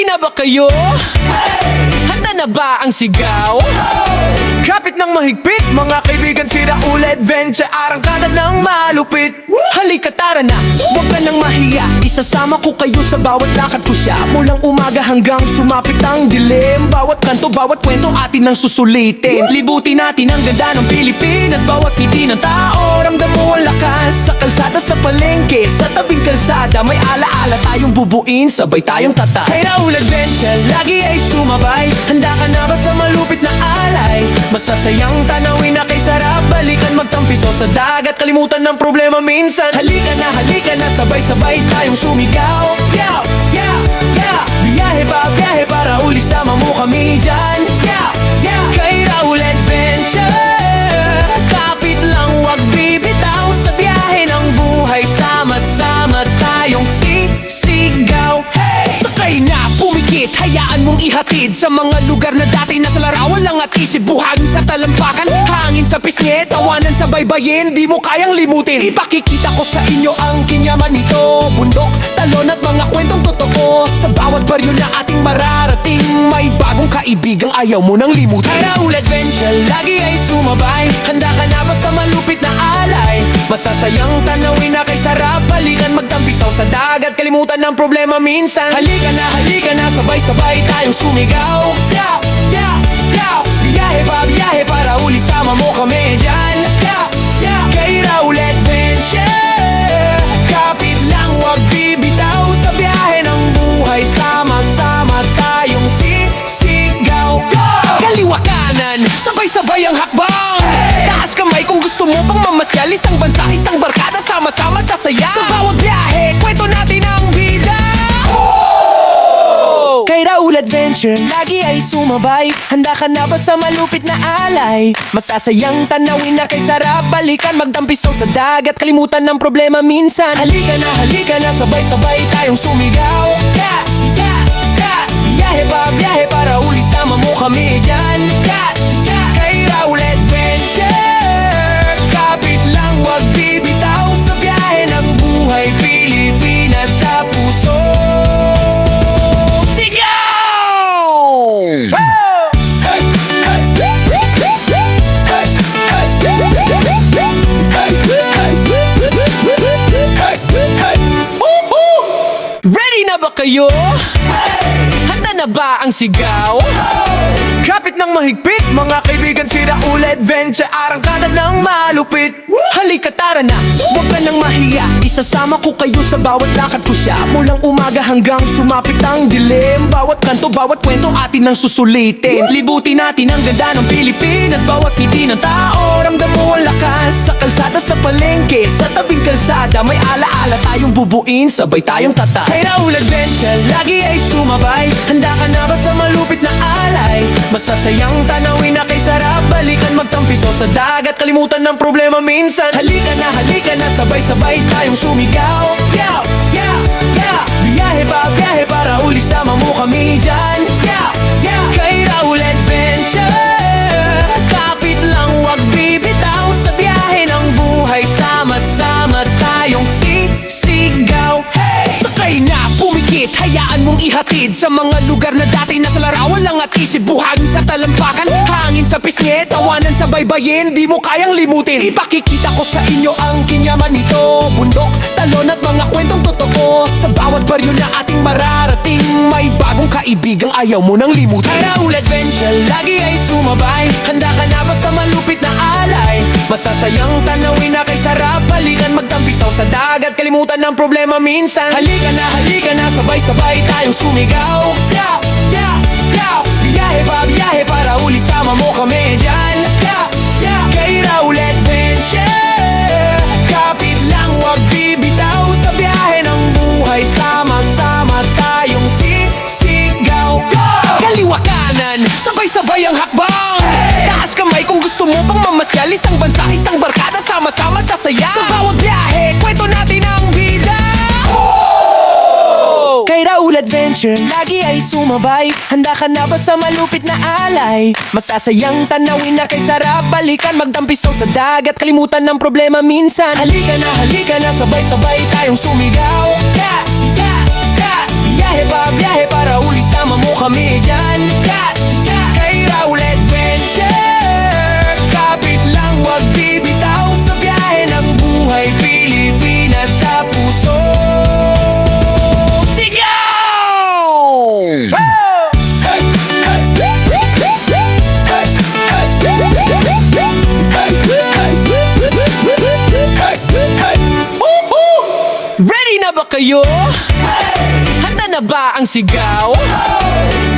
na ba kayo? Handa na ba ang sigaw? Kapit ng mahigpit, mga kaibigan, sira ulit adventure, arangkada ng malupit. Halika tara na, Huwag ka nang mahiya, isasama ko kayo sa bawat lakad ko siya. Mulang umaga hanggang sumapit ang dilim, bawat kanto, bawat kwento atin ang susulitin. libutin natin ang ganda ng Pilipinas. Bawat ngiti ng tao, ramdam mo ang lakas. Sa kalsada, sa palengke, sa tabing kalsada, may alaala tayong bubuin, sabay tayong tatay. Kay Raul Adventure, lagi ay sumabay. Handa ka na ba sa malupit na alay? Masasayang tanawin na kay sarap, balikan magtampiso sa dagat, kalimutan ng problema minsan. Halika na, sabay-sabay tayong sumigaw. Yeah, yeah, yeah. Biyahe para uli sama mo kami dyan. Yeah, yeah. Kay Raul Adventure, kapit lang wag bibitaw. Sa biyahe ng buhay, sama-sama tayong sisigaw. Sakay na, pumikit, hayaan mong ihatid sa mga lugar na dati nasa larawan lang at isip. Buhangin sa talampakan, hangin sa pisngi, tawanan sa baybayin, di mo kayang limutin. Ipakikita ko sa inyo ang kinyaman nito, bundok, talon at mga kwentong totoo. Sa bawat baryo na ating mararating, may bagong kaibigang ayaw mo nang limutin. Kay Raul Adventure, lagi ay sumabay. Handa ka na ba sa malupit na alay? Masasayang tanawin na kay sarap, balikan magtampisaw sa dagat, kalimutan ng problema minsan. Halika na, sabay-sabay tayong sumigaw. Yeah, yeah, yeah. Biyahe para uli sama mo kami dyan. Yeah, yeah. Kay Raul Adventure, kapit lang wag bibitaw. Sa biyahe ng buhay, sama-sama tayong sisigaw. Kaliwa kanan, sabay-sabay ang hakbang. Taas kamay kung gusto mo pang mamasyal. Isang bansa, isang barkada, sama-sama sasaya. Sa bawat biyahe, kwento natin ang bida. Kay Raul Adventure, lagi ay sumabay. Handa ka na ba sa malupit na alay? Masasayang tanawin na kay sarap, balikan magtampisaw sa dagat, kalimutan ng problema minsan. Halika na, sabay-sabay tayong sumigaw. Yeah, yeah, yeah. Biyahe para uli sama mo kami dyan. Yeah, yeah. Kay Raul Adventure, kapit lang wag bibitaw. Sa biyahe ng buhay, Pilipinas sa puso. Ready na ba kayo? Handa na ba ang sigaw? Kapit ng mahigpit, mga kaibigan, sira ulit adventure, arangkada ng malupit. Halika tara na, Huwag ka nang mahiya, isasama ko kayo sa bawat lakad ko siya. Mulang umaga hanggang sumapit ang dilim, bawat kanto, bawat kwento atin ang susulitin. libutin natin ang ganda ng Pilipinas. Bawat ngiti ng tao, ramdam mo ang lakas. Sa kalsada, sa palengke, sa tabing kalsada, may alaala tayong bubuin, sabay tayong tatay. Kay Raul Adventure, lagi ay sumabay. Handa ka na ba sa malupit na alay? Masasayang tanawin na kay sarap, balikan magtampisaw sa dagat, kalimutan ng problema minsan. Halika na, sabay-sabay tayong sumigaw. Yeah, yeah, yeah. Biyahe para uli sama mo kami dyan. Yeah, yeah. Kay Raul Adventure, kapit lang wag bibitaw. Sa biyahe ng buhay, sama-sama tayong sisigaw. Sakay na, pumikit, hayaan mong ihatid sa mga lugar na dati nasa larawan lang at isip. Buhangin sa talampakan, hangin sa pisngi, tawanan sa baybayin, di mo kayang limutin. Ipakikita ko sa inyo ang kinyaman nito, bundok, talon at mga kwentong totoo. Sa bawat baryo na ating mararating, may bagong kaibigang ayaw mo nang limutin. Kay Raul Adventure, lagi ay sumabay. Handa ka na ba sa malupit na alay? Masasayang tanawin na kay sarap, balikan magtampisaw sa dagat, kalimutan ng problema minsan. Halika na, sabay-sabay tayong sumigaw. Yeah, yeah, yeah. Biyahe para uli sama mo kami dyan. Yeah, yeah. Kay Raul Adventure, kapit lang wag bibitaw. Sa biyahe ng buhay, sama-sama tayong sisigaw. Kaliwa kanan, sabay-sabay ang hakbang. Taas kamay kung gusto mo pang mamasyal. Isang bansa, isang barkada, sama-sama sasaya. Sa bawat biyahe, kwento natin ang bida. Kay Raul Adventure, lagi ay sumabay. Handa ka na ba sa malupit na alay? Masasayang tanawin na kay sarap, balikan magtampisaw sa dagat, kalimutan ng problema minsan. Halika na, sabay-sabay tayong sumigaw. Yeah, yeah, yeah. biyahe para uli sama mo kami dyan. Kay Raul Adventure, kapit lang wag bibitaw sa biyahe ng buhay, Pilipinas sa puso. Sigaw! Ready na ba kayo? Handa na ba ang sigaw?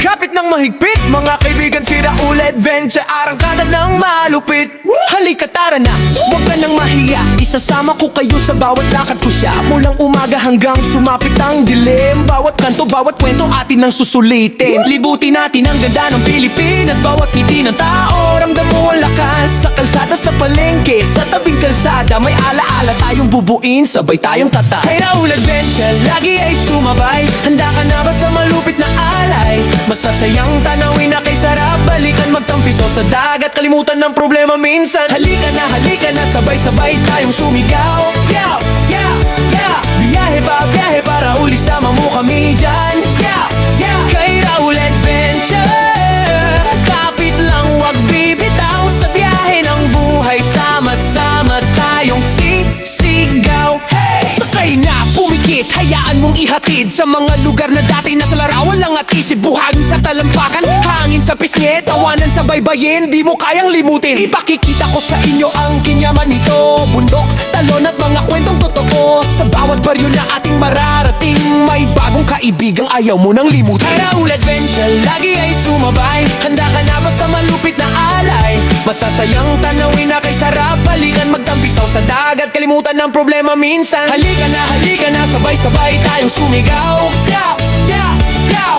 Kapit ng mahigpit, mga kaibigan, si Raul Adventure, arangkada ng malupit. Halika tara na, huwag ka nang mahiya, isasama ko kayo sa bawat lakad ko siya. Mulang umaga hanggang sumapit ang dilim, bawat kanto, bawat kwento atin ang susulitin. Libutin natin ang ganda ng Pilipinas, bawat ngiti ng tao, ramdam mo ang lakas. Sa kalsada, sa palengke, sa tabing kalsada, may alaala tayong bubuin, sabay tayong tatay. Kay Raul Adventure, lagi ay sumabay. Handa ka na ba sa malupit na alay? Masasayang tanawin na kay sarap, balikan magtampiso sa dagat, kalimutan ng problema minsan. Halika na, sabay-sabay tayong sumigaw. Yaw, yaw, yaw. Biyahe para uli sama mo kami dyan. Yaw, yaw. Kay Raul Adventure, kapit lang wag bibitaw sa biyahe ng buhay, sama-sama tayong sisigaw. Sakay na, pumikit, hayaan mong ihatid sa mga lugar na dati nasa larawan lang at isip. Buhagin sa talampakan, hangin sa pisngi, tawanan sa baybayin, di mo kayang limutin. Ipakikita ko sa inyo ang kinyaman nito, bundok, talon at mga kwentong totoo. Sa bawat baryo na ating mararating, may bagong kaibigang ayaw mo nang limutin. Kay Raul Adventure, lagi ay sumabay. Handa ka na ba sa malupit na alay? Masasayang tanawin na kay sarap, balikan magtampisaw sa dagat, kalimutan ng problema minsan. Halika na, sabay-sabay tayong sumigaw. Yaw, yaw, yaw.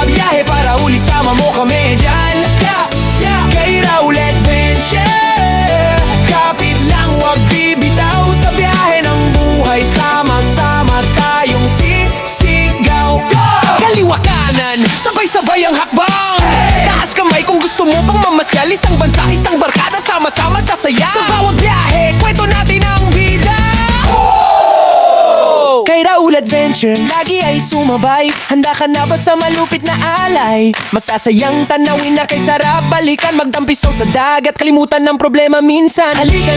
Biyahe para uli sama mo kami dyan. Yaw, yaw. Kay Raul Adventure, kapit lang wag bibitaw sa biyahe ng buhay, sama-sama tayong sisigaw. Kaliwa kanan, sabay-sabay ang hakbang. Taas kamay kung gusto mo pang mamasyal, isang bansa, isang barkada, sama-sama sasaya. Sa bawat biyahe, kwento natin ang bida. Kay Raul Adventure, lagi ay sumabay. Handa ka na ba sa malupit na alay? Masasayang tanawin na kay sarap, balikan magtampisaw sa dagat, kalimutan ng problema minsan. Halika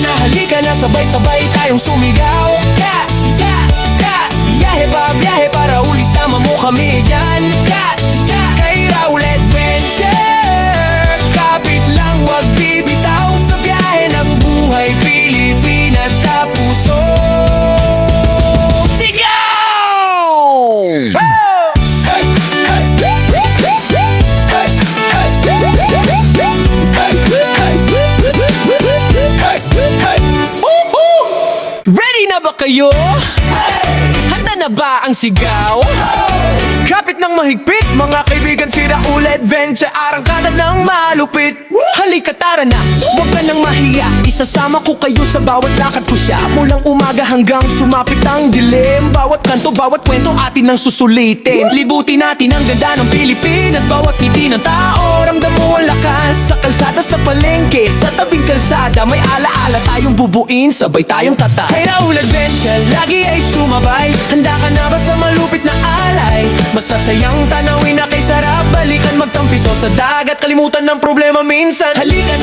na, sabay-sabay tayong sumigaw. Yeah, yeah, yeah. Biyahe para uli sama mo kami dyan. Yeah, yeah. Kay Raul Adventure, kapit lang wag bibitaw sa biyahe ng buhay, Pilipinas sa puso. Ready na ba kayo? Handa na ba ang sigaw? Kapit ng mahigpit, mga kaibigan, si Raul Adventure, arangkada ng malupit. Halika tara na, huwag ka nang mahiya, isasama ko kayo sa bawat lakad ko siya. Mulang umaga hanggang sumapit ang dilim, bawat kanto, bawat kwento atin ang susulitin. Libutin natin ang ganda ng Pilipinas, bawat ngiti ng tao, ramdam mo ang lakas. Sa kalsada, sa palengke, sa tabing kalsada, may alaala tayong bubuin, sabay tayong tatay. Kay Raul Adventure, lagi ay sumabay. Handa ka na ba sa malupit na alay? Masasayang tanawin na kay sarap, balikan magtampiso sa dagat, kalimutan ng problema minsan. Halika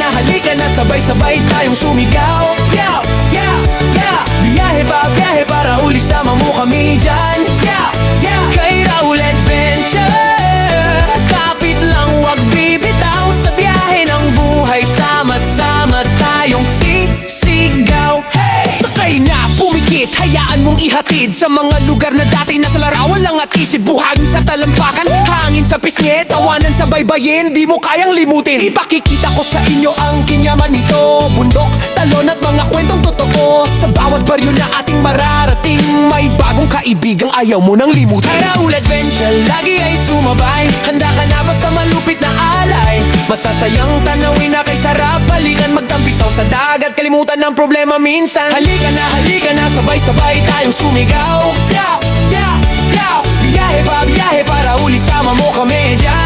na, sabay-sabay tayong sumigaw. Yaw, yaw, yaw. Biyahe para uli sama mo kami dyan. Yaw, yaw. Kay Raul Adventure, kapit lang wag bibitaw sa biyahe ng buhay, sama-sama tayong sisigaw. Sakay na, pumikit, hayaan mong ihatid sa mga lugar na dati nasa larawan lang at isip. Buhagin sa talampakan, hangin sa pisngi, tawanan sa baybayin, di mo kayang limutin. Ipakikita ko sa inyo ang kinyaman nito, bundok, talon at mga kwentong totoo. Sa bawat baryo na ating mararating, may bagong kaibigang ayaw mo nang limutin. Kay Raul Adventure, lagi ay sumabay. Handa ka na ba sa malupit na alay? Masasayang tanawin na kay sarap, balikan magtampisaw sa dagat, kalimutan ng problema minsan. Halika na, sabay-sabay tayong sumigaw. Yaw, yaw, yaw. Biyahe para uli sama mo kami dyan.